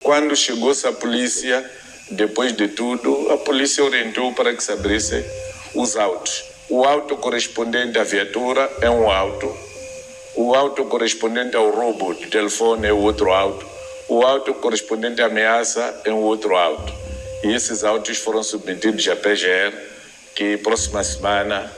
Quando chegou-se a polícia, depois de tudo, a polícia orientou para que se abrissem os autos. O auto correspondente à viatura é um auto. O auto correspondente ao roubo de telefone é outro auto. O auto correspondente à ameaça é um outro auto. E esses autos foram submetidos à PGR, que próxima semana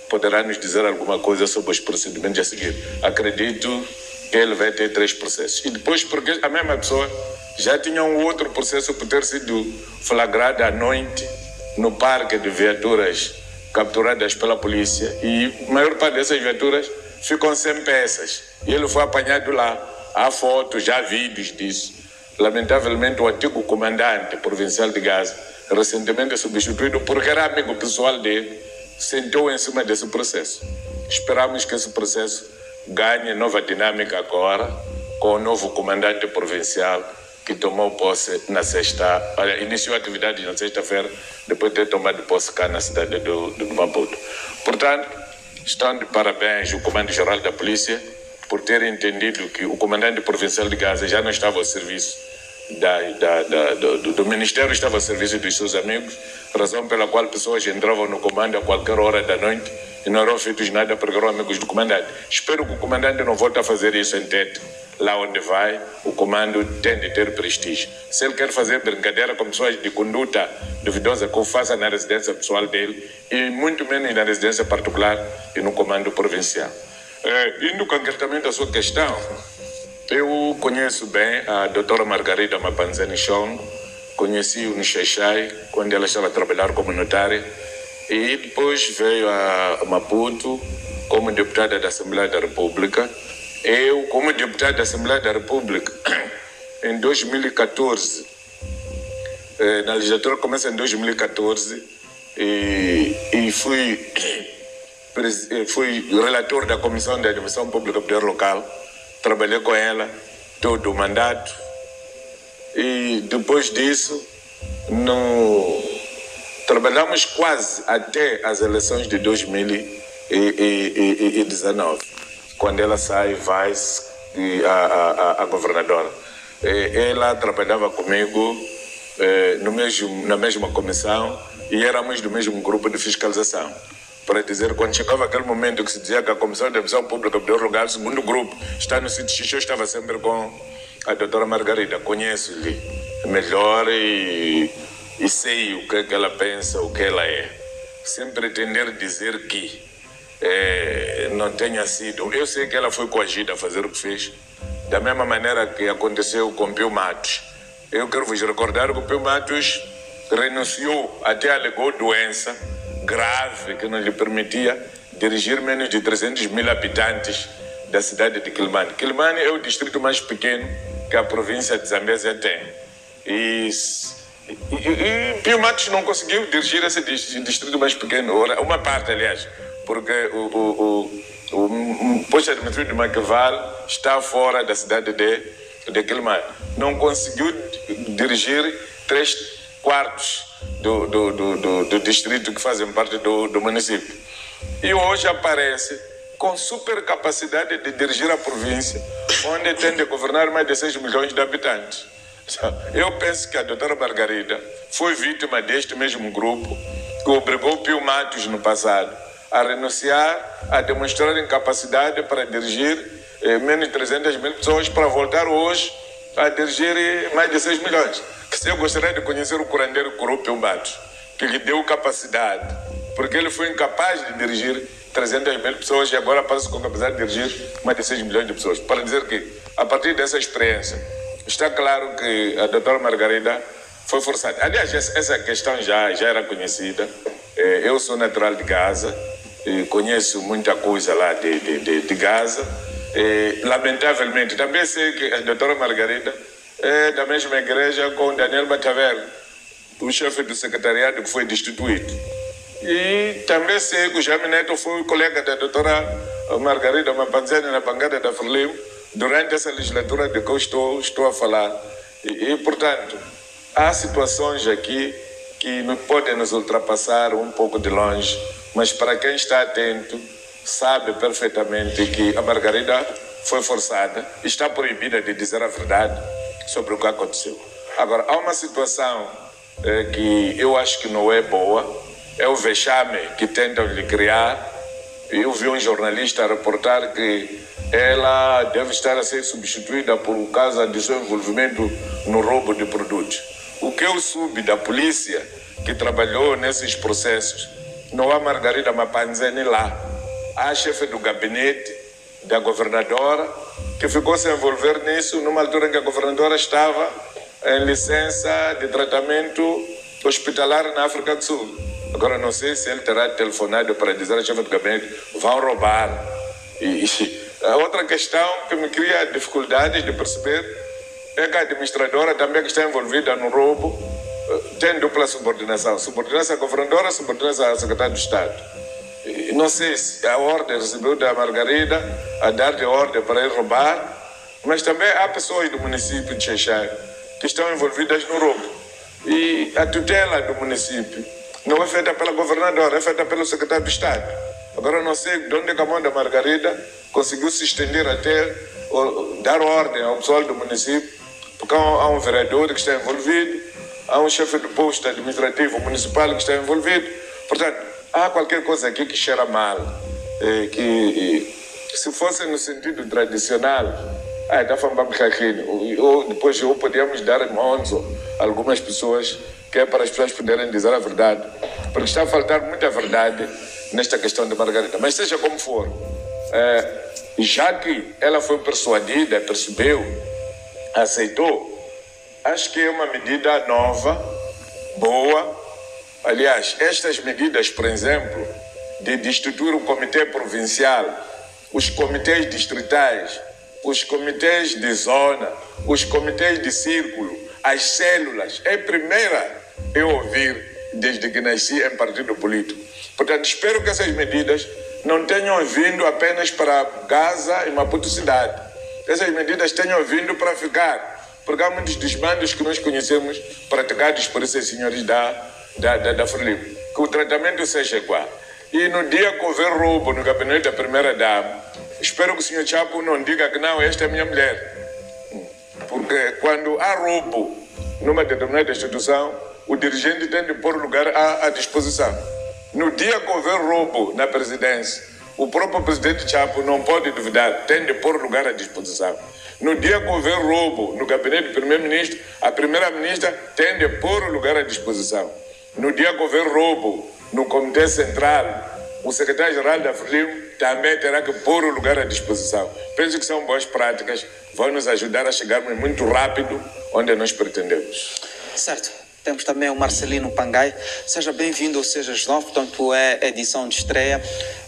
poderá nos dizer alguma coisa sobre os procedimentos a seguir. Acredito que ele vai ter 3 processos. E depois, porque a mesma pessoa já tinha um outro processo por ter sido flagrado à noite no parque de viaturas capturadas pela polícia. E a maior parte dessas viaturas ficam sem peças. E ele foi apanhado lá. Há fotos, há vídeos disso. Lamentavelmente, o antigo comandante provincial de Gaza, recentemente substituído porque era amigo pessoal dele, sentou em cima desse processo. Esperamos que esse processo ganhe nova dinâmica agora, com o novo comandante provincial que tomou posse na iniciou a atividade na sexta-feira, depois de ter tomado posse cá na cidade do Maputo. Portanto, estão de parabéns o Comando-Geral da Polícia por ter entendido que o comandante provincial de Gaza já não estava ao serviço do Ministério, estava ao serviço dos seus amigos, razão pela qual pessoas entravam no comando a qualquer hora da noite e não eram feitos nada porque eram amigos do comandante. Espero que o comandante não volte a fazer isso em Tete. Lá onde vai, o comando tem de ter prestígio. Se ele quer fazer brincadeira com pessoas de conduta duvidosa, que o faça na residência pessoal dele e muito menos na residência particular e no comando provincial. Indo concretamente à sua questão, eu conheço bem a doutora Margarida Mapanzani Chong, conheci-o no Xaixai, quando ela estava a trabalhar como notária, e depois veio a Maputo como deputada da Assembleia da República. Eu, como deputado da Assembleia da República, em 2014, na legislatura começa em 2014, e fui relator da Comissão de Administração Pública do Poder Local, trabalhei com ela todo o mandato, e depois disso, trabalhamos quase até as eleições de 2019. Quando ela sai, vai a governadora. Ela trabalhava comigo na mesma comissão e éramos do mesmo grupo de fiscalização. Para dizer, quando chegava aquele momento que se dizia que a Comissão de Administração Pública poderia lugar, o segundo grupo está no sítio Xixi, eu estava sempre com a doutora Margarida. Conheço-lhe melhor e sei o que ela pensa, o que ela é. Sem pretender dizer que não tenha sido. Eu sei que ela foi coagida a fazer o que fez, da mesma maneira que aconteceu com Pio Matos. Eu quero vos recordar que o Pio Matos renunciou, até alegou doença grave que não lhe permitia dirigir menos de 300 mil habitantes da cidade de Quelimane. Quelimane é o distrito mais pequeno que a província de Zambésia tem. E Pio Matos não conseguiu dirigir esse distrito mais pequeno, uma parte, aliás, porque o posto administrativo de Maquival está fora da cidade de Quelimane. Não conseguiu dirigir 3/4 do distrito que fazem parte do município. E hoje aparece com super capacidade de dirigir a província, onde tem de governar mais de 6 milhões de habitantes. Eu penso que a doutora Margarida foi vítima deste mesmo grupo que obrigou Pio Matos no passado a renunciar, a demonstrar incapacidade para dirigir menos de 300 mil pessoas, para voltar hoje a dirigir mais de 6 milhões. Eu gostaria de conhecer o curandeiro Pio Matos, que lhe deu capacidade, porque ele foi incapaz de dirigir 300 mil pessoas e agora parece com capacidade de dirigir mais de 6 milhões de pessoas. Para dizer que, a partir dessa experiência, está claro que a doutora Margarida foi forçada. Aliás, essa questão já era conhecida. Eu sou natural de Gaza, conheço muita coisa lá de Gaza. Lamentavelmente, também sei que a doutora Margarida é da mesma igreja com Daniel Bataver, o chefe do secretariado que foi destituído. E também sei que o Jaime Neto foi colega da doutora Margarida Mapanzani na bancada da Frelimo durante essa legislatura de que eu estou a falar. Portanto, há situações aqui que podem nos ultrapassar um pouco de longe, mas para quem está atento, sabe perfeitamente que a Margarida foi forçada, está proibida de dizer a verdade sobre o que aconteceu. Agora, há uma situação que eu acho que não é boa, é o vexame que tentam lhe criar. Eu vi um jornalista a reportar que ela deve estar a ser substituída por causa de seu envolvimento no roubo de produtos. O que eu soube da polícia que trabalhou nesses processos, não há Margarida Mapanzeni lá. Há a chefe do gabinete da governadora que ficou se envolver nisso numa altura em que a governadora estava em licença de tratamento hospitalar na África do Sul. Agora não sei se ele terá telefonado para dizer à chefe do gabinete: vão roubar. A outra questão que me cria dificuldades de perceber é que a administradora também que está envolvida no roubo tem dupla subordinação. Subordina-se à governadora, subordina-se à secretária do Estado. E não sei se a ordem recebeu da Margarida a dar de ordem para ir roubar, mas também há pessoas do município de Xai-Xai que estão envolvidas no roubo. E a tutela do município não é feita pela governadora, é feita pelo secretário de Estado. Agora não sei de onde a mão da Margarida conseguiu se estender até dar ordem ao pessoal do município, porque há um vereador que está envolvido, há um chefe do posto administrativo municipal que está envolvido. Portanto, há qualquer coisa aqui que cheira mal, que se fosse no sentido tradicional, ou depois podíamos dar monzo a algumas pessoas, que é para as pessoas poderem dizer a verdade, porque está a faltar muita verdade nesta questão de Margarida. Mas seja como for, já que ela foi persuadida, percebeu, aceitou, acho que é uma medida nova, boa. Aliás, estas medidas, por exemplo, de instituir o comitê provincial, os comitês distritais, os comitês de zona, os comitês de círculo, as células, é a primeira eu ouvir desde que nasci em partido político. Portanto, espero que essas medidas não tenham vindo apenas para Gaza e Maputo cidade. Essas medidas tenham vindo para ficar, porque há muitos desmandos que nós conhecemos praticados por esses senhores da Frelimo. Que o tratamento seja igual. E no dia que houver roubo no gabinete da primeira-dama, espero que o senhor Chapo não diga que não, esta é minha mulher. Porque quando há roubo numa determinada instituição, o dirigente tem de pôr lugar à disposição. No dia que houver roubo na presidência, o próprio presidente Chapo não pode duvidar, tem de pôr lugar à disposição. No dia que houver roubo no gabinete do primeiro-ministro, a primeira-ministra tem de pôr o lugar à disposição. No dia que houver roubo no Comitê Central, o secretário-geral da Frelimo também terá que pôr o lugar à disposição. Penso que são boas práticas, vão nos ajudar a chegarmos muito rápido onde nós pretendemos. Certo. Temos também o Marcelino Pangai. Seja bem-vindo ao Sejas 9, portanto é edição de estreia.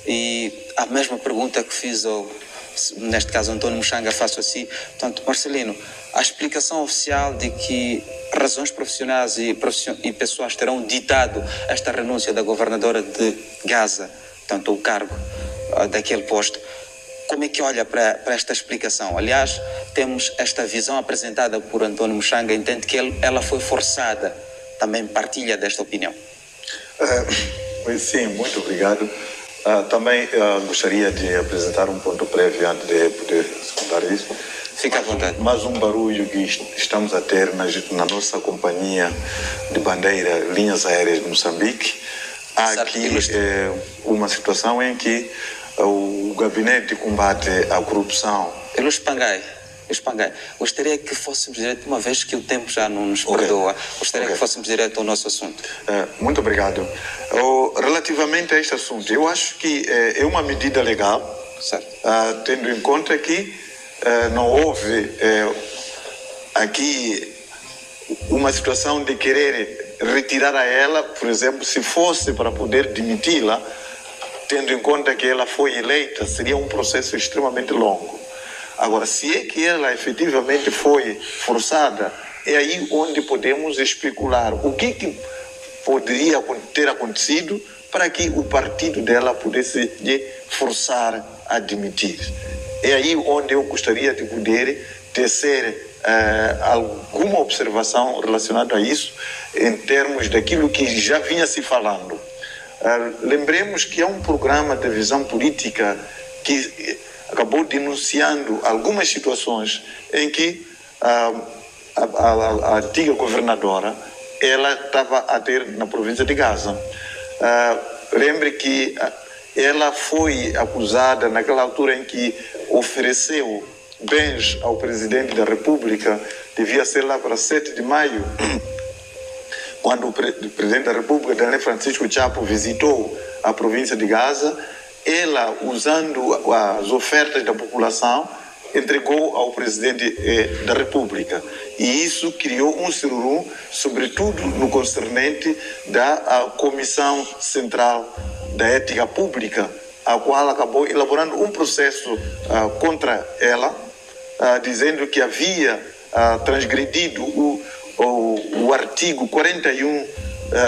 E a mesma pergunta que fiz neste caso António Muxanga, faço assim. Portanto, Marcelino, a explicação oficial de que razões profissionais e pessoais terão ditado esta renúncia da governadora de Gaza, portanto o cargo daquele posto, como é que olha para esta explicação? Aliás, temos esta visão apresentada por António Muxanga, entende que ela foi forçada, também partilha desta opinião? Sim, muito obrigado. Também gostaria de apresentar um ponto prévio antes de poder contar isso. Fica à vontade. Mais um barulho que estamos a ter na nossa companhia de bandeira Linhas Aéreas de Moçambique. Há aqui uma situação em que o Gabinete de Combate à Corrupção... Luís Pangai, gostaria que fôssemos direto, uma vez que o tempo já não nos perdoa, gostaria que fôssemos direto ao nosso assunto. Muito obrigado. Relativamente a este assunto, eu acho que é uma medida legal, tendo em conta que não houve aqui uma situação de querer retirar a ela, por exemplo, se fosse para poder demiti-la, tendo em conta que ela foi eleita, seria um processo extremamente longo. Agora, se é que ela efetivamente foi forçada, é aí onde podemos especular o que poderia ter acontecido para que o partido dela pudesse forçar a admitir. É aí onde eu gostaria de poder tecer alguma observação relacionada a isso, em termos daquilo que já vinha se falando. Lembremos que é um programa de visão política que acabou denunciando algumas situações em que a antiga governadora, ela estava a ter na província de Gaza. Lembre que ela foi acusada naquela altura em que ofereceu bens ao presidente da República, devia ser lá para 7 de maio, quando o presidente da República, Daniel Francisco Chapo, visitou a província de Gaza. Ela, usando as ofertas da população, entregou ao presidente da República. E isso criou um sururu, sobretudo no concernente da Comissão Central da Ética Pública, a qual acabou elaborando um processo contra ela, dizendo que havia transgredido o artigo 41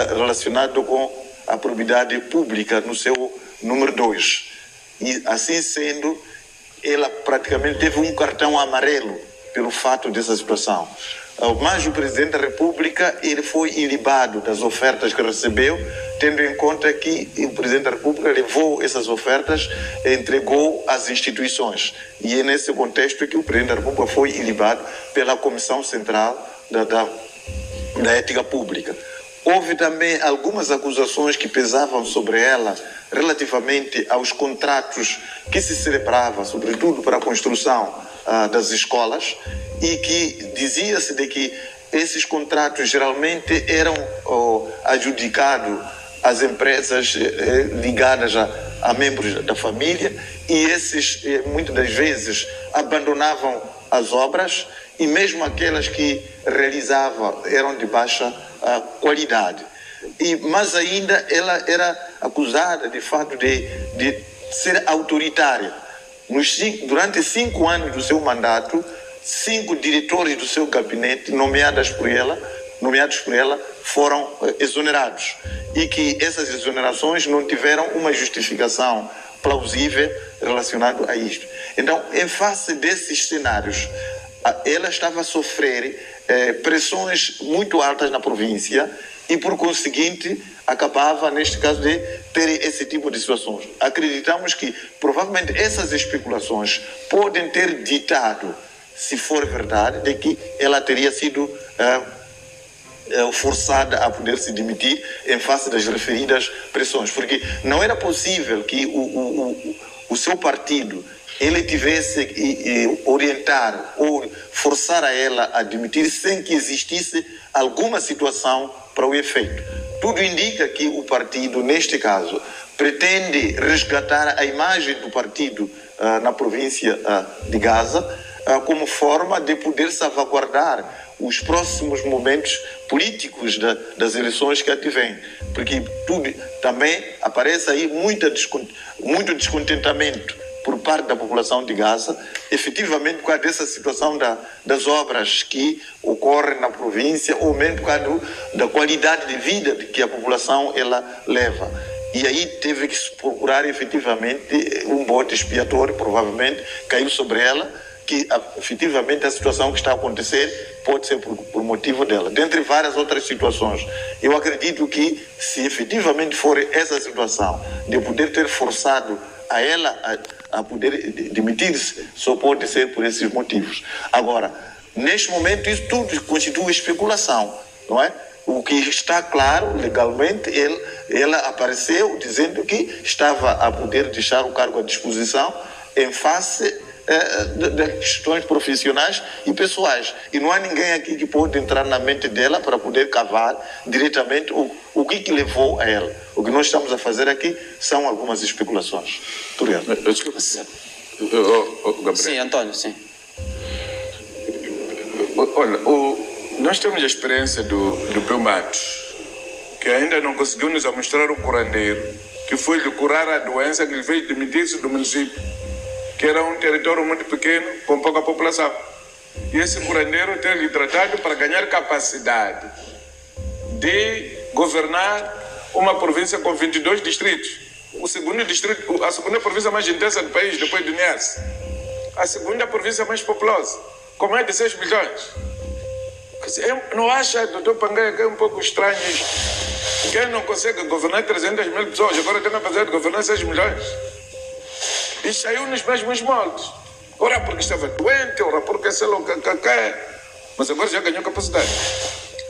relacionado com a probidade pública no seu número 2. E assim sendo, ela praticamente teve um cartão amarelo pelo fato dessa situação. Mas o presidente da República, ele foi ilibado das ofertas que recebeu, tendo em conta que o presidente da República levou essas ofertas e entregou às instituições. E é nesse contexto que o presidente da República foi ilibado pela Comissão Central da Ética Pública. Houve também algumas acusações que pesavam sobre ela relativamente aos contratos que se celebravam, sobretudo para a construção das escolas, e que dizia-se de que esses contratos geralmente eram adjudicados às empresas ligadas a membros da família, e esses muitas das vezes abandonavam as obras, e mesmo aquelas que realizavam eram de baixa qualidade. E mais ainda, ela era acusada de fato de ser autoritária. Durante 5 anos do seu mandato, 5 diretores do seu gabinete nomeados por ela foram exonerados, e que essas exonerações não tiveram uma justificação plausível relacionada a isto. Então, em face desses cenários, ela estava a sofrer pressões muito altas na província e, por conseguinte, acabava, neste caso, de ter esse tipo de situações. Acreditamos que, provavelmente, essas especulações podem ter ditado, se for verdade, de que ela teria sido forçada a poder se demitir em face das referidas pressões, porque não era possível que o seu partido ele tivesse que orientar ou forçar a ela a demitir sem que existisse alguma situação para o efeito. Tudo indica que o partido, neste caso, pretende resgatar a imagem do partido na província de Gaza como forma de poder salvaguardar os próximos momentos políticos das eleições que advêm. Porque tudo também aparece aí muito descontentamento por parte da população de Gaza, efetivamente por causa dessa situação das obras que ocorrem na província, ou mesmo por causa da qualidade de vida que a população ela leva. E aí teve que se procurar efetivamente um bote expiatório, provavelmente caiu sobre ela, que efetivamente a situação que está a acontecer pode ser por motivo dela. Dentre várias outras situações, eu acredito que se efetivamente for essa situação de poder ter forçado a ela a poder demitir-se, só pode ser por esses motivos. Agora, neste momento, isso tudo constitui especulação, não é? O que está claro, legalmente, ela apareceu dizendo que estava a poder deixar o cargo à disposição em face de questões profissionais e pessoais. E não há ninguém aqui que pode entrar na mente dela para poder cavar diretamente o que levou a ela. O que nós estamos a fazer aqui são algumas especulações. Desculpa. Sim, Antônio, sim. Olha, nós temos a experiência do Peu Matos, que ainda não conseguiu nos mostrar o curandeiro, que foi lhe curar a doença que lhe fez demitir-se do município, que era um território muito pequeno, com pouca população. E esse curandeiro ter-lhe tratado para ganhar capacidade de governar uma província com 22 distritos. O segundo distrito, a segunda província mais intensa do país, depois do Niassa. A segunda província mais populosa, com mais de 6 milhões. Não acha, doutor Pangaia, que é um pouco estranho isto? Quem não consegue governar 300 mil pessoas, agora tem a fazer de governar 6 milhões? E saiu nos mesmos moldes. Ora porque estava doente, ora porque sei lá o que. Mas agora já ganhou capacidade.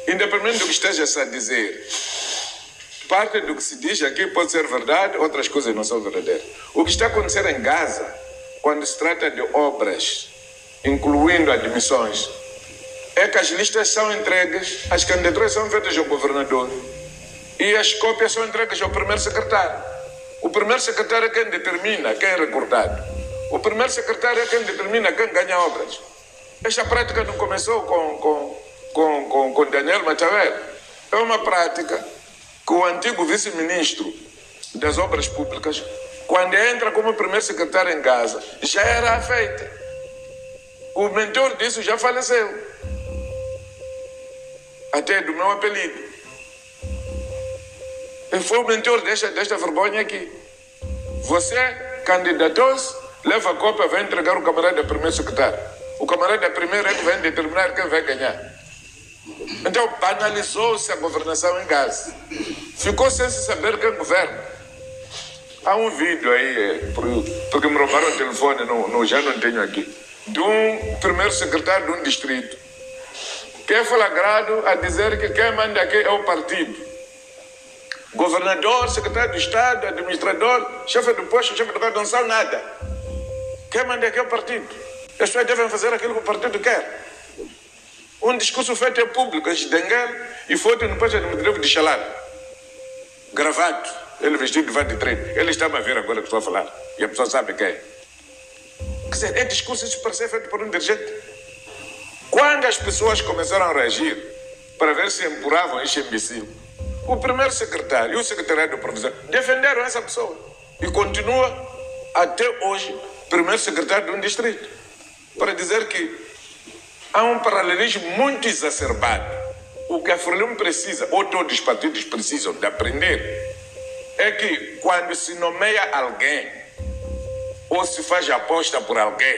Independente do que esteja-se a dizer, parte do que se diz aqui pode ser verdade, outras coisas não são verdadeiras. O que está a acontecer em Gaza, quando se trata de obras, incluindo admissões, é que as listas são entregues, as candidaturas são feitas ao governador e as cópias são entregues ao primeiro secretário. O primeiro secretário é quem determina quem é recrutado. O primeiro secretário é quem determina quem ganha obras. Esta prática não começou com Daniel Machavel. É uma prática que o antigo vice-ministro das obras públicas, quando entra como primeiro secretário em Gaza, já era feita. O mentor disso já faleceu. Até do meu apelido. E foi o mentor desta vergonha aqui. Você candidatou-se, leva a cópia, vai entregar o camarada primeiro secretário. O camarada primeiro é que vai determinar quem vai ganhar. Então banalizou-se a governação em Gaza. Ficou sem se saber quem governa. Há um vídeo aí, porque me roubaram o telefone, já não tenho aqui, de um primeiro secretário de um distrito, que é flagrado a dizer que quem manda aqui é o partido. Governador, secretário de Estado, administrador, chefe do posto, chefe do governo, não são nada. Quem manda aqui é o partido. As pessoas devem fazer aquilo que o partido quer. Um discurso feito em público, de Denguel, e foto no posto administrativo de Xalá. Gravado, ele vestido de vante de treino. Ele está a ver agora que estou a falar. E a pessoa sabe quem é. Quer dizer, é discurso isso para ser feito por um dirigente. Quando as pessoas começaram a reagir para ver se empurravam este imbecil, o primeiro secretário e o secretário de provisão defenderam essa pessoa. E continua até hoje primeiro secretário de um distrito. Para dizer que há um paralelismo muito exacerbado. O que a Frelimo precisa, ou todos os partidos precisam de aprender, é que quando se nomeia alguém, ou se faz aposta por alguém,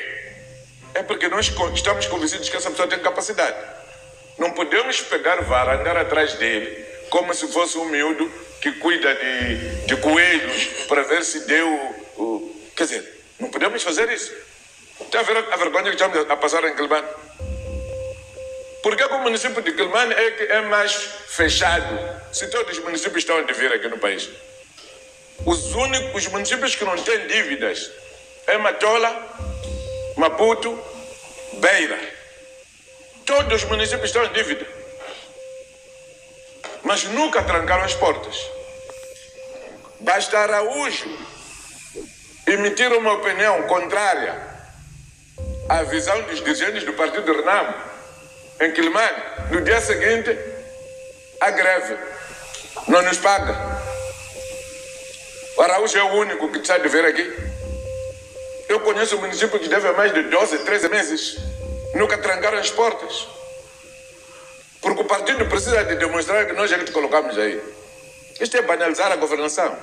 é porque nós estamos convencidos que essa pessoa tem capacidade. Não podemos pegar vara, andar atrás dele, como se fosse um miúdo que cuida de coelhos para ver se deu... Quer dizer, não podemos fazer isso. Está a ver a vergonha que estamos a passar em Quelimane? Porque o município de Quelimane é mais fechado, se todos os municípios estão a dever aqui no país. Os únicos municípios que não têm dívidas é Matola, Maputo, Beira. Todos os municípios estão em dívida. Mas nunca trancaram as portas. Basta Araújo emitir uma opinião contrária à visão dos dirigentes do Partido Renamo em Quelimane, no dia seguinte, a greve. Não nos paga. O Araújo é o único que está a dever aqui. Eu conheço um município que deve há mais de 12, 13 meses. Nunca trancaram as portas. Porque o partido precisa de demonstrar que nós é que te colocamos aí. Isto é banalizar a governação.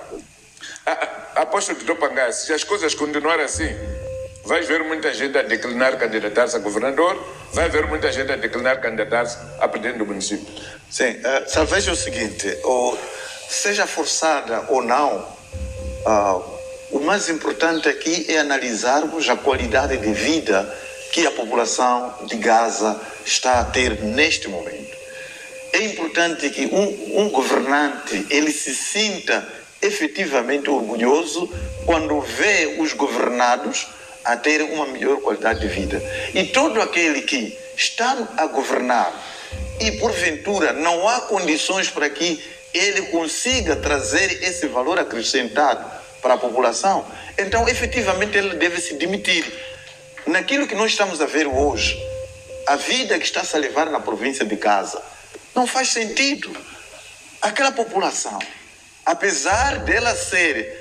Aposto que Pangai, se as coisas continuarem assim, vai ver muita gente a declinar candidatar-se a governador, vai haver muita gente a declinar candidatar-se a presidente do município. Sim, só veja o seguinte, seja forçada ou não, o mais importante aqui é analisarmos a qualidade de vida que a população de Gaza está a ter neste momento. É importante que um governante ele se sinta efetivamente orgulhoso quando vê os governados a ter uma melhor qualidade de vida. E todo aquele que está a governar e porventura não há condições para que ele consiga trazer esse valor acrescentado para a população, então efetivamente ele deve se demitir. Naquilo que nós estamos a ver hoje, a vida que está-se a levar na província de Gaza, não faz sentido. Aquela população, apesar dela ser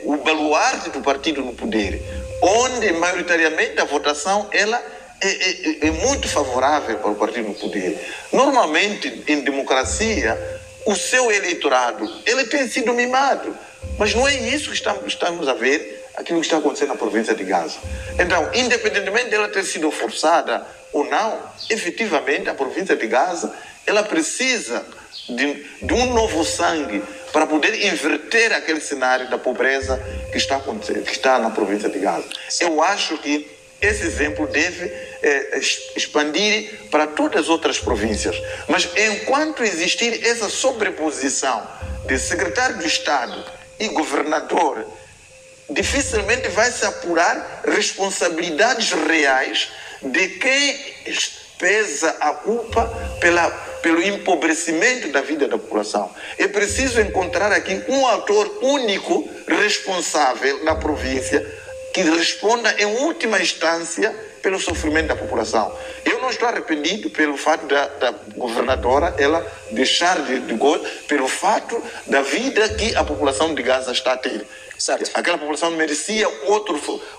o baluarte do partido no poder, onde maioritariamente a votação ela é muito favorável para o partido no poder. Normalmente, em democracia, o seu eleitorado ele tem sido mimado. Mas não é isso que estamos a ver, aquilo que está acontecendo na província de Gaza. Então, independentemente dela ter sido forçada ou não, efetivamente a província de Gaza ela precisa de um novo sangue para poder inverter aquele cenário da pobreza que está acontecendo, que está na província de Gaza. Eu acho que esse exemplo deve expandir para todas as outras províncias. Mas enquanto existir essa sobreposição de secretário de Estado e governador, dificilmente vai se apurar responsabilidades reais de quem pesa a culpa pelo empobrecimento da vida da população. É preciso encontrar aqui um autor único responsável na província que responda em última instância pelo sofrimento da população. Eu não estou arrependido pelo fato da governadora ela deixar pelo fato da vida que a população de Gaza está a ter. Certo. Aquela população merecia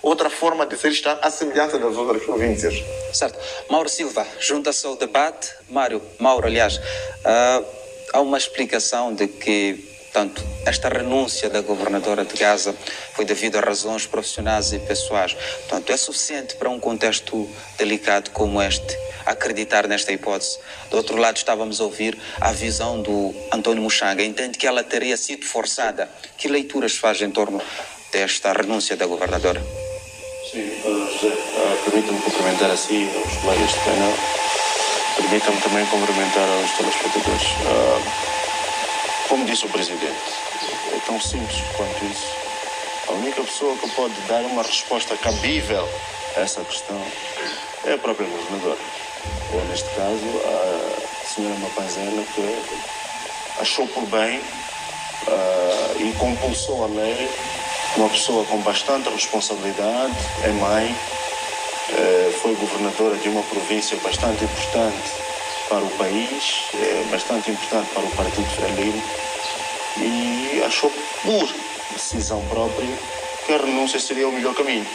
outra forma de ser estar à semelhança das outras províncias. Certo. Mauro Silva, junta-se ao debate. Mauro, aliás, há uma explicação de que, portanto, esta renúncia da governadora de Gaza foi devido a razões profissionais e pessoais. Portanto, é suficiente para um contexto delicado como este acreditar nesta hipótese. Do outro lado, estávamos a ouvir a visão do António Muxanga. Entende que ela teria sido forçada. Que leituras faz em torno desta renúncia da governadora? Sim, José, permita-me cumprimentar assim aos colegas de painel. Permita-me também cumprimentar aos telespectadores. Como disse o Presidente, é tão simples quanto isso. A única pessoa que pode dar uma resposta cabível a essa questão é a própria governadora. Ou, neste caso, a senhora Mapazela, que achou por bem e compulsou a lei, uma pessoa com bastante responsabilidade, é mãe, foi governadora de uma província bastante importante para o país, bastante importante para o Partido Frelimo, e achou por decisão própria que a renúncia seria o melhor caminho.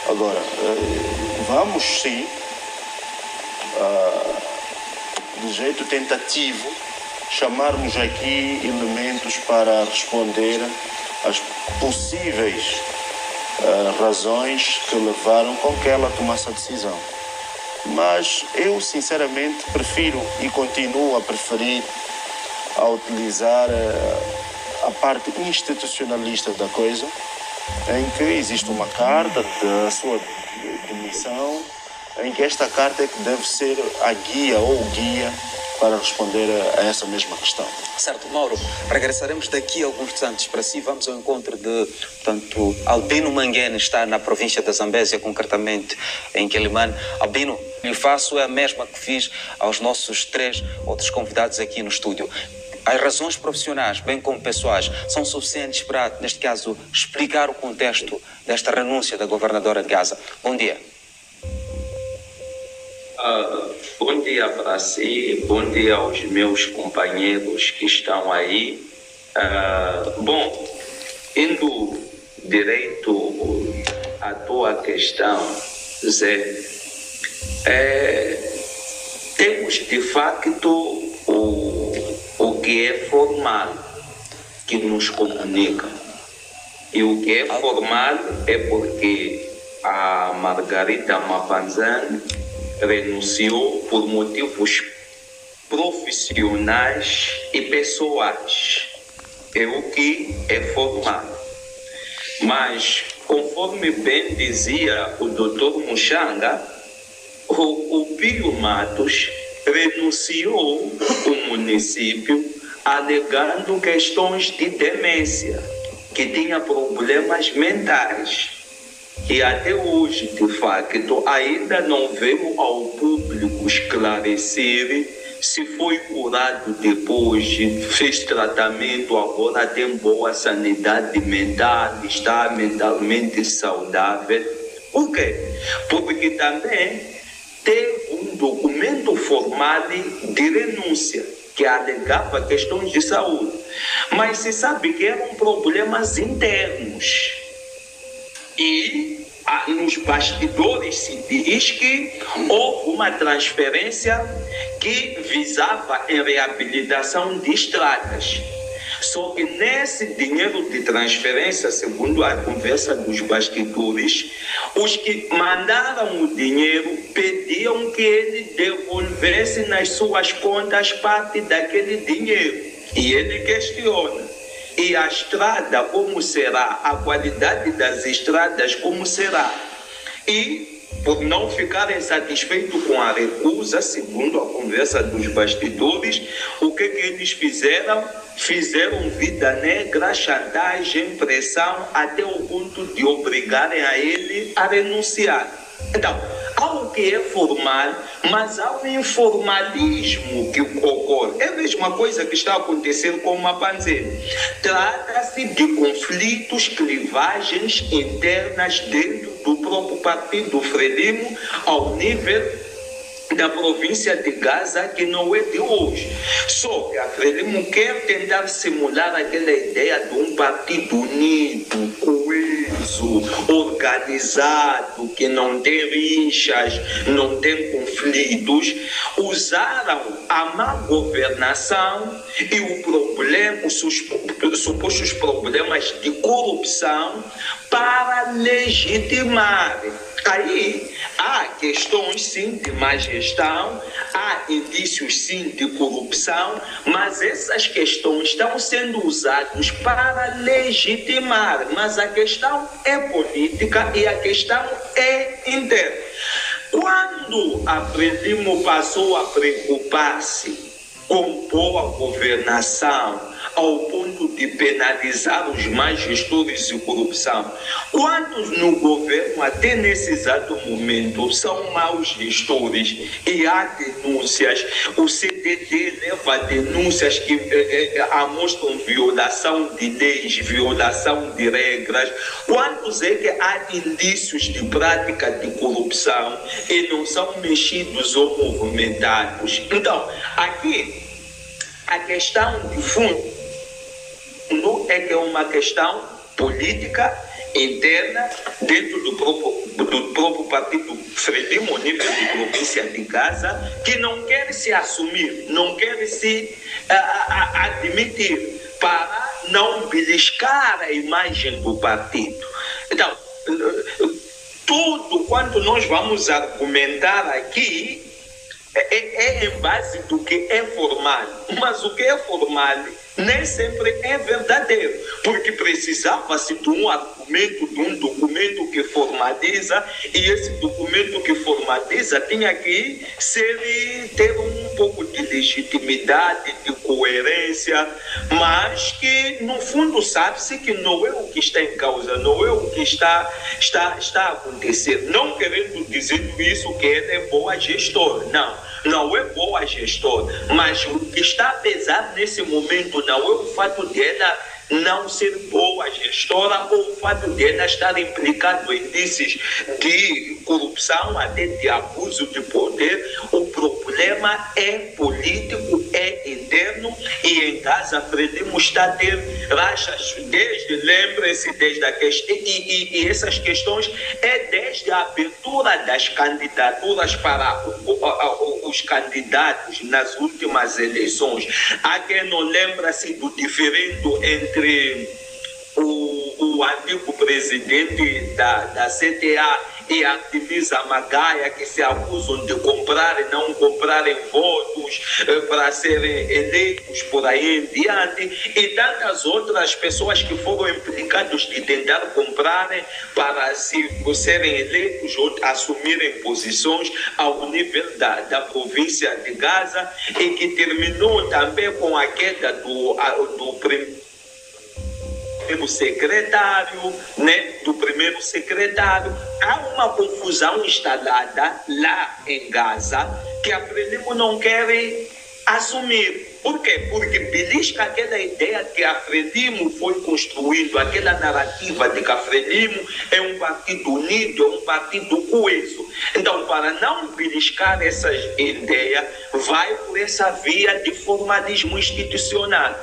Agora, vamos sim, de jeito tentativo, chamarmos aqui elementos para responder às possíveis razões que levaram com que ela tomasse a decisão. Mas eu, sinceramente, prefiro e continuo a preferir a utilizar a parte institucionalista da coisa, em que existe uma carta da sua demissão, em que esta carta é que deve ser a guia ou o guia para responder a essa mesma questão. Certo, Mauro, regressaremos daqui a alguns instantes para si. Vamos ao encontro de, portanto, Albino Manguene, está na província da Zambésia, concretamente em Quelimane. Albino, lhe faço a mesma que fiz aos nossos 3 outros convidados aqui no estúdio. As razões profissionais, bem como pessoais, são suficientes para, neste caso, explicar o contexto desta renúncia da governadora de Gaza. Bom dia. Bom dia para si, bom dia aos meus companheiros que estão aí. Bom, indo direito à tua questão, Zé, temos de facto o que é formal que nos comunica. E o que é formal é porque a Margarida Mapanzane renunciou por motivos profissionais e pessoais. É o que é formal. Mas, conforme bem dizia o Dr. Muxanga, o Pio Matos renunciou o município alegando questões de demência, que tinha problemas mentais. E até hoje, de facto, ainda não veio ao público esclarecer se foi curado depois, fez tratamento, agora tem boa sanidade mental, está mentalmente saudável. Por quê? Porque também tem um documento formal de renúncia que alegava questões de saúde. Mas se sabe que eram problemas internos. E nos bastidores se diz que houve uma transferência que visava em reabilitação de estradas. Só que nesse dinheiro de transferência, segundo a conversa dos bastidores, os que mandaram o dinheiro pediam que ele devolvesse nas suas contas parte daquele dinheiro. E ele questiona. E a estrada como será? A qualidade das estradas como será? E por não ficarem satisfeitos com a recusa, segundo a conversa dos bastidores, o que eles fizeram? Fizeram vida negra, chantagem, pressão, até o ponto de obrigarem a ele a renunciar. Então, há o que é formal, mas há o informalismo que ocorre. É a mesma coisa que está acontecendo com o Mapanzé. Trata-se de conflitos, clivagens internas dentro do próprio partido Frelimo, ao nível da província de Gaza, que não é de hoje. Só que a Frelimo quer tentar simular aquela ideia de um partido unido, coeso, organizado, que não tem rixas, não tem conflitos. Usaram a má governação e o problema, os supostos problemas de corrupção para legitimar. Aí há questões sim de má gestão, há indícios sim de corrupção, mas essas questões estão sendo usadas para legitimar. Mas a questão é política e a questão é interna. Quando a Frelimo passou a preocupar-se com boa governação, ao ponto de penalizar os mais gestores de corrupção, quantos no governo, até nesse exato momento, são maus gestores e há denúncias, o CDD leva denúncias que amostram violação de leis, violação de regras, quantos é que há indícios de prática de corrupção e não são mexidos ou movimentados? Então, aqui, a questão de fundo é que é uma questão política interna dentro do próprio partido Frelimo, nível de província de Gaza, que não quer se assumir, não quer se admitir, para não beliscar a imagem do partido. Então, tudo quanto nós vamos argumentar aqui é em base do que é formal, mas o que é formal nem sempre é verdadeiro, porque precisava-se de um argumento, de um documento que formaliza, e esse documento que formaliza tinha que ter um pouco de legitimidade, de coerência, mas que no fundo sabe-se que não é o que está em causa, não é o que está a acontecer. Não querendo dizer isso que ela é boa gestora, não é boa gestora, mas o que está a pesar nesse momento não é o fato dela não ser boa gestora ou o fato dela estar implicado em indícios de corrupção, até de abuso de poder. O problema é político, é interno, e em Gaza Frelimo está a ter rachas lembrem-se, desde a questão, e essas questões é desde a abertura das candidaturas para os candidatos nas últimas eleições. Há quem não lembra-se do diferendo entre o antigo presidente da CTA e a Artemisa Magaia, que se acusam de comprar e não comprarem votos para serem eleitos por aí em diante, e tantas outras pessoas que foram implicadas de tentar comprarem para serem eleitos ou assumirem posições ao nível da província de Gaza, e que terminou também com a queda do primeiro secretário, do primeiro secretário. Há uma confusão instalada lá em Gaza que a Frelimo não quer assumir. Por quê? Porque belisca aquela ideia que a Frelimo foi construindo, aquela narrativa de que a Frelimo é um partido unido, é um partido coeso. Então, para não beliscar essa ideia, vai por essa via de formalismo institucional.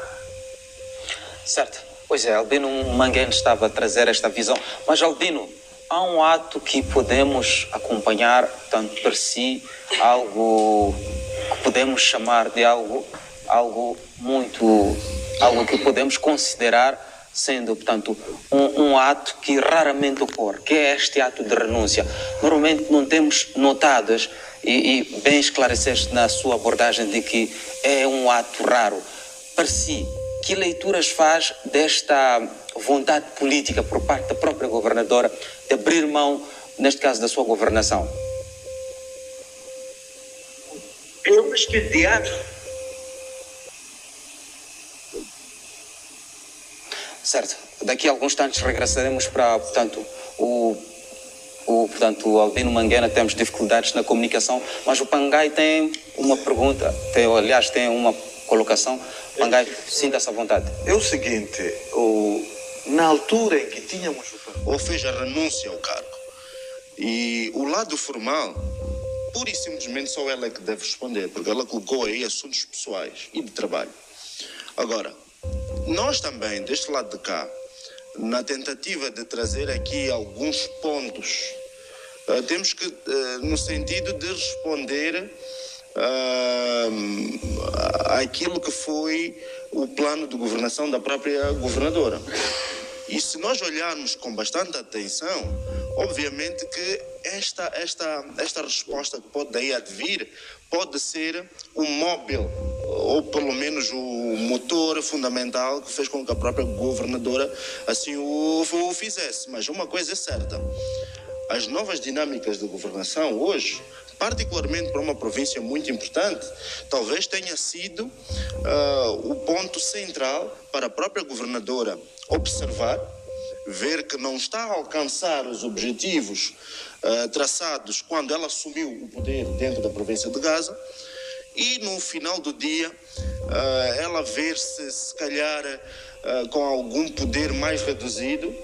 Certo. Pois é, Albino Manguene estava a trazer esta visão. Mas, Albino, há um ato que podemos acompanhar, tanto por si, algo que podemos chamar de algo que podemos considerar sendo, portanto, um ato que raramente ocorre, que é este ato de renúncia. Normalmente não temos notadas, e bem esclareceste na sua abordagem de que é um ato raro. Para si, que leituras faz desta vontade política por parte da própria governadora de abrir mão neste caso, da sua governação? Eu acho que diante. Certo. Daqui a alguns instantes regressaremos para, portanto, o Albino Manguena. Temos dificuldades na comunicação, mas o Pangai tem uma pergunta, tem uma colocação. Pangai, sinta-se à vontade. É o seguinte, na altura em que tínhamos ou fez a renúncia ao cargo. E o lado formal, pura e simplesmente só ela é que deve responder, porque ela colocou aí assuntos pessoais e de trabalho. Agora, nós também, deste lado de cá, na tentativa de trazer aqui alguns pontos, temos que, no sentido de responder àquilo que foi o plano de governação da própria governadora. E se nós olharmos com bastante atenção, obviamente que esta resposta que pode daí advir pode ser um móvel, ou pelo menos o motor fundamental que fez com que a própria governadora assim o fizesse. Mas uma coisa é certa, as novas dinâmicas de governação hoje, particularmente para uma província muito importante, talvez tenha sido o ponto central para a própria governadora observar, ver que não está a alcançar os objetivos traçados quando ela assumiu o poder dentro da província de Gaza, e no final do dia ela ver-se, se calhar, com algum poder mais reduzido,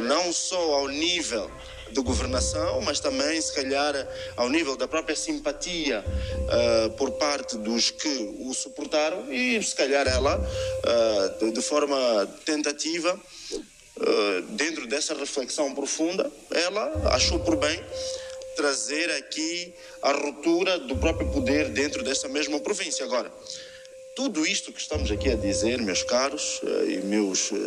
não só ao nível de governação, mas também, se calhar, ao nível da própria simpatia por parte dos que o suportaram, e se calhar ela, de forma tentativa, dentro dessa reflexão profunda, ela achou por bem trazer aqui a ruptura do próprio poder dentro dessa mesma província. Agora, tudo isto que estamos aqui a dizer, meus caros e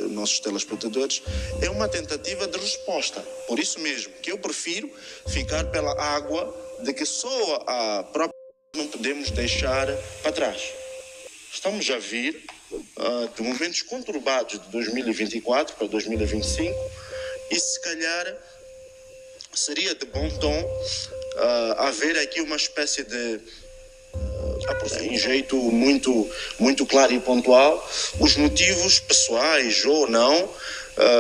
nossos telespectadores, é uma tentativa de resposta. Por isso mesmo que eu prefiro ficar pela água de que só a própria não podemos deixar para trás. Estamos a vir de momentos conturbados de 2024 para 2025, e se calhar seria de bom tom haver aqui uma espécie de em jeito muito claro e pontual, os motivos pessoais ou não,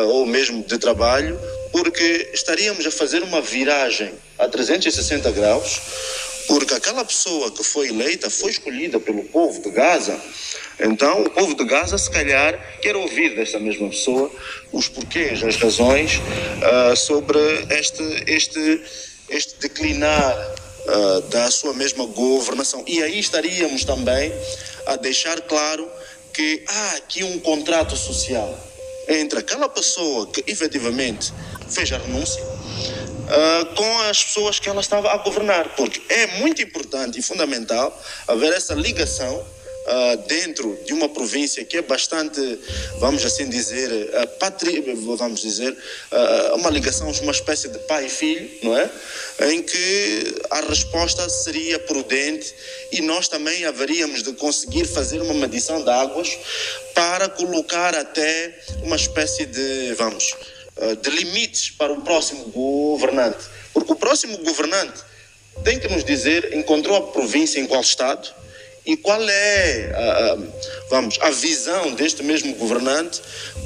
ou mesmo de trabalho, porque estaríamos a fazer uma viragem a 360 graus, porque aquela pessoa que foi eleita foi escolhida pelo povo de Gaza. Então o povo de Gaza, se calhar, quer ouvir desta mesma pessoa os porquês, as razões sobre este declinar da sua mesma governação. E aí estaríamos também a deixar claro que há aqui um contrato social entre aquela pessoa que efetivamente fez a renúncia com as pessoas que ela estava a governar, porque é muito importante e fundamental haver essa ligação dentro de uma província que é bastante, vamos assim dizer, uma ligação, uma espécie de pai e filho, não é? Em que a resposta seria prudente, e nós também haveríamos de conseguir fazer uma medição de águas para colocar até uma espécie de, de limites para o próximo governante, porque o próximo governante tem que nos dizer, encontrou a província em qual estado, e qual é a visão deste mesmo governante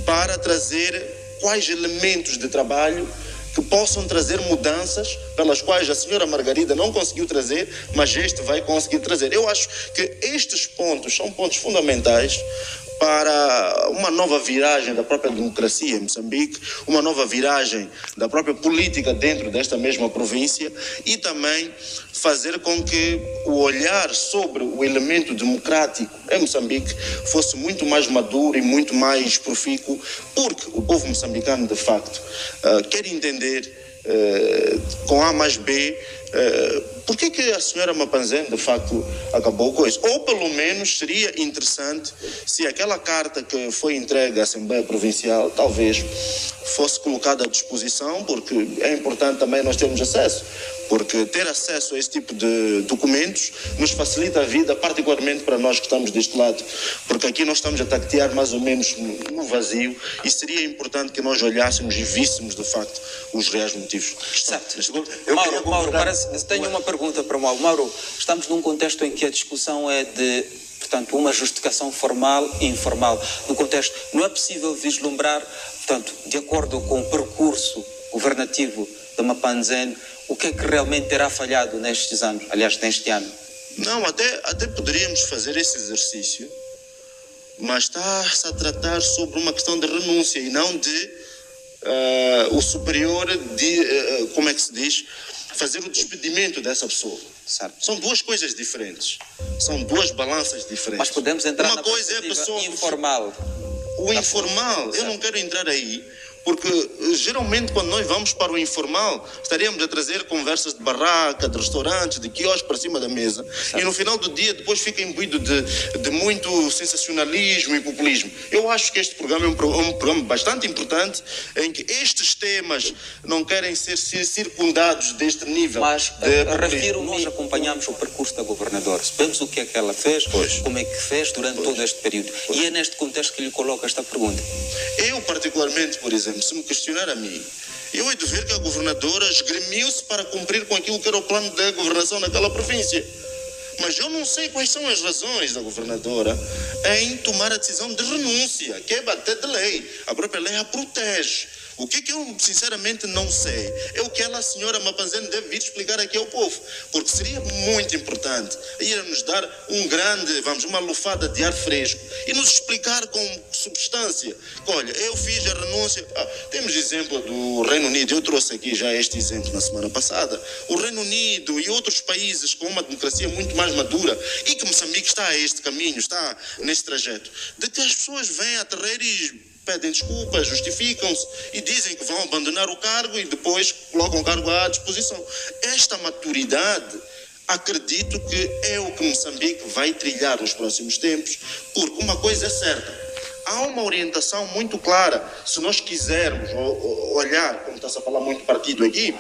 para trazer quais elementos de trabalho que possam trazer mudanças pelas quais a senhora Margarida não conseguiu trazer, mas este vai conseguir trazer. Eu acho que estes pontos são pontos fundamentais para uma nova viragem da própria democracia em Moçambique, uma nova viragem da própria política dentro desta mesma província, e também fazer com que o olhar sobre o elemento democrático em Moçambique fosse muito mais maduro e muito mais profícuo, porque o povo moçambicano, de facto, quer entender com A mais B por que a senhora Mapanzene de facto acabou com isso. Ou pelo menos seria interessante se aquela carta que foi entregue à Assembleia Provincial talvez fosse colocada à disposição, porque é importante também nós termos acesso, porque ter acesso a esse tipo de documentos nos facilita a vida, particularmente para nós que estamos deste lado, porque aqui nós estamos a tactear mais ou menos no vazio e seria importante que nós olhássemos e víssemos de facto os reais motivos. Certo. Mauro, tenho uma pergunta para o Mauro. Mauro, estamos num contexto em que a discussão é de, portanto, uma justificação formal e informal. No contexto, não é possível vislumbrar, portanto, de acordo com o percurso governativo da Mapanzene, o que é que realmente terá falhado nestes anos, aliás, neste ano? Não, até poderíamos fazer esse exercício, mas está-se a tratar sobre uma questão de renúncia e não de o superior de, como é que se diz, fazer o despedimento dessa pessoa. Certo. São duas coisas diferentes, são duas balanças diferentes. Mas podemos entrar uma na coisa é a pessoa informal. O informal, eu não quero entrar aí, porque geralmente quando nós vamos para o informal, estaríamos a trazer conversas de barraca, de restaurantes, de quiosque para cima da mesa. Certo. E no final do dia depois fica imbuído de muito sensacionalismo e populismo. Eu acho que este programa é um programa bastante importante, em que estes temas não querem ser circundados deste nível. Mas refiro-me, nós acompanhamos o percurso da governadora, sabemos o que é que ela fez, como é que fez durante todo este período. E é neste contexto que lhe coloco esta pergunta. Eu particularmente, por exemplo, se me questionar a mim, eu hei de ver que a governadora esgrimiu-se para cumprir com aquilo que era o plano de governação naquela província. Mas eu não sei quais são as razões da governadora em tomar a decisão de renúncia, que é bater de lei. A própria lei a protege. O que eu sinceramente não sei é o que a senhora Mapanzene deve vir explicar aqui ao povo, porque seria muito importante ir nos dar uma lufada de ar fresco e nos explicar com substância que, olha, eu fiz a renúncia. Temos exemplo do Reino Unido, eu trouxe aqui já este exemplo na semana passada. O Reino Unido e outros países com uma democracia muito mais madura, e que Moçambique está a este caminho, está neste trajeto, de que as pessoas vêm a terreiro e pedem desculpas, justificam-se e dizem que vão abandonar o cargo e depois colocam o cargo à disposição. Esta maturidade, acredito que é o que Moçambique vai trilhar nos próximos tempos, porque uma coisa é certa, há uma orientação muito clara. Se nós quisermos olhar, como está-se a falar muito partido aqui,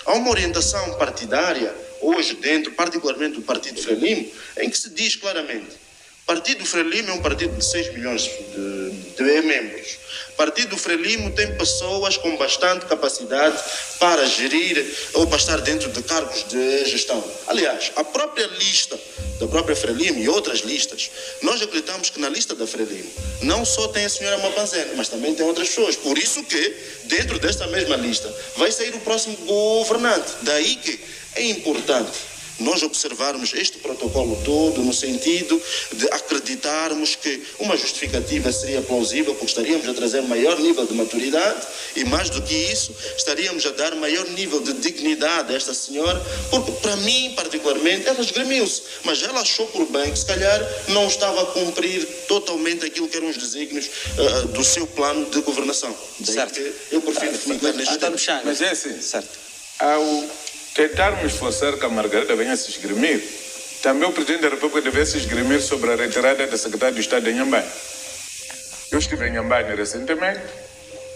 há uma orientação partidária hoje dentro, particularmente do Partido Frelimo, em que se diz claramente: Partido Frelimo é um partido de 6 milhões de membros. Partido Frelimo tem pessoas com bastante capacidade para gerir ou para estar dentro de cargos de gestão. Aliás, a própria lista da própria Frelimo e outras listas, nós acreditamos que na lista da Frelimo não só tem a senhora Mapanzene, mas também tem outras pessoas. Por isso que, dentro desta mesma lista, vai sair o próximo governante. Daí que é importante nós observarmos este protocolo todo no sentido de acreditarmos que uma justificativa seria plausível, porque estaríamos a trazer maior nível de maturidade e, mais do que isso, estaríamos a dar maior nível de dignidade a esta senhora, porque para mim, particularmente, ela esgrimiu-se, mas ela achou por bem que se calhar não estava a cumprir totalmente aquilo que eram os desígnios do seu plano de governação. Certo. Daí que eu prefiro ficar neste tema. Mas é assim, certo. Ao tentarmos forçar que a Margarida venha se esgrimir, também o Presidente da República deve se esgrimir sobre a retirada da Secretária de Estado de Inhambane. Eu estive em Inhambane recentemente,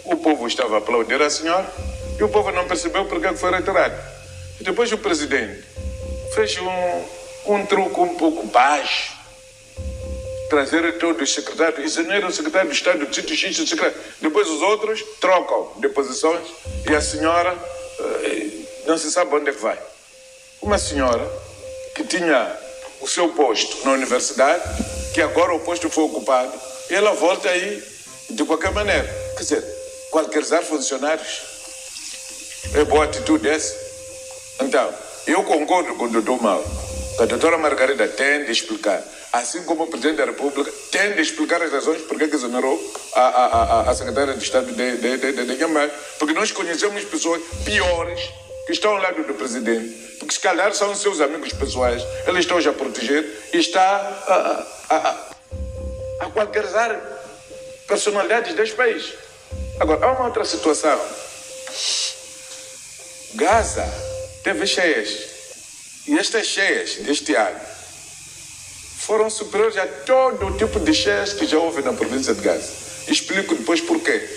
o povo estava a aplaudir a senhora e o povo não percebeu porque é que foi retirado. E depois o Presidente fez um truque um pouco baixo, trazer todos os secretários, exonera o secretário de Estado do sítio X, depois os outros trocam de posições e a senhora não se sabe onde é que vai. Uma senhora que tinha o seu posto na universidade, que agora o posto foi ocupado, e ela volta aí de qualquer maneira. Quer dizer, qualquer funcionários. É boa atitude essa? Então, eu concordo com o doutor Mauro, que a doutora Margarida tem de explicar, assim como o Presidente da República tem de explicar as razões por que exonerou a Secretária de Estado de Inhambane, porque nós conhecemos pessoas piores que estão ao lado do Presidente, porque se calhar são seus amigos pessoais, eles estão já a proteger e está a qualquerizar personalidades deste país. Agora, há uma outra situação. Gaza teve cheias, e estas cheias deste ano foram superiores a todo o tipo de cheias que já houve na província de Gaza. Explico depois porquê.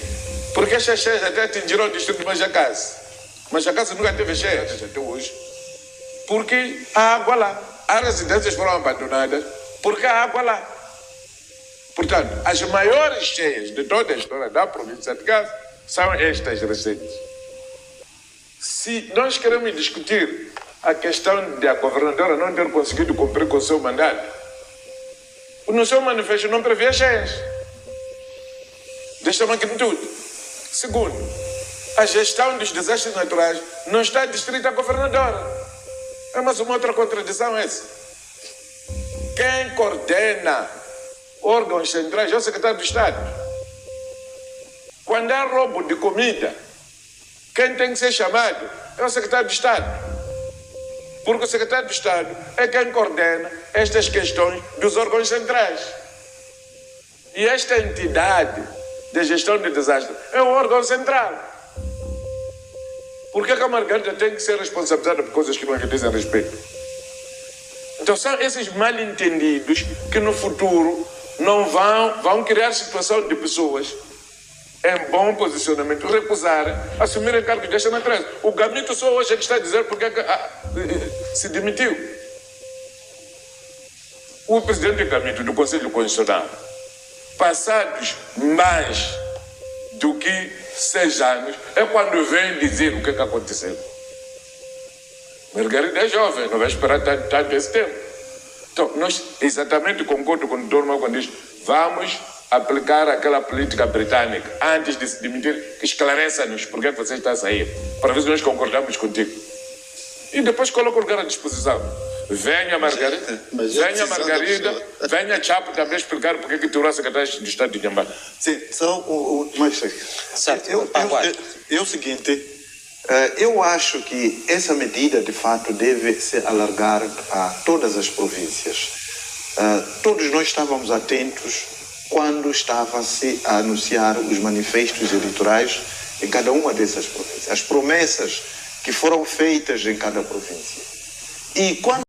Porque estas cheias até atingiram o distrito de Majacase. Majacase nunca teve cheias até hoje. porque há água lá. As residências foram abandonadas porque há água lá. Portanto, as maiores cheias de toda a história da província de Gaza são estas recentes. Se nós queremos discutir a questão de a governadora não ter conseguido cumprir com o seu mandato, no seu manifesto não prevê cheias desta magnitude. Segundo, a gestão dos desastres naturais não está distrita à governadora. É mais uma outra contradição essa. Quem coordena órgãos centrais é o secretário de Estado. Quando há roubo de comida, quem tem que ser chamado é o secretário de Estado. Porque o secretário de Estado é quem coordena estas questões dos órgãos centrais. E esta entidade de gestão de desastre é um órgão central. Por que a Margarida tem que ser responsabilizada por coisas que não lhe dizem respeito? Então são esses mal-entendidos que no futuro não vão criar situação de pessoas em bom posicionamento recusarem assumir cargos desta natureza. O Gamito só hoje é que está a dizer porque se demitiu. O presidente Gamito do Conselho Constitucional, passados mais do que 6 anos, é quando vem dizer o que aconteceu. Margarida é jovem, não vai esperar tanto esse tempo. Então, nós exatamente concordo com o Dr. Mau quando diz vamos aplicar aquela política britânica antes de se demitir, que esclareça-nos porque você está a sair, para ver se nós concordamos contigo. E depois coloca o lugar à disposição. Venha Margarida, venha Chapo também explicar porque que tirou a secretária de Estado de Nhambane. Sim, só mais certo. É o seguinte, eu acho que essa medida de fato deve se alargar a todas as províncias. Todos nós estávamos atentos quando estava-se a anunciar os manifestos eleitorais em cada uma dessas províncias, as promessas que foram feitas em cada província. E quando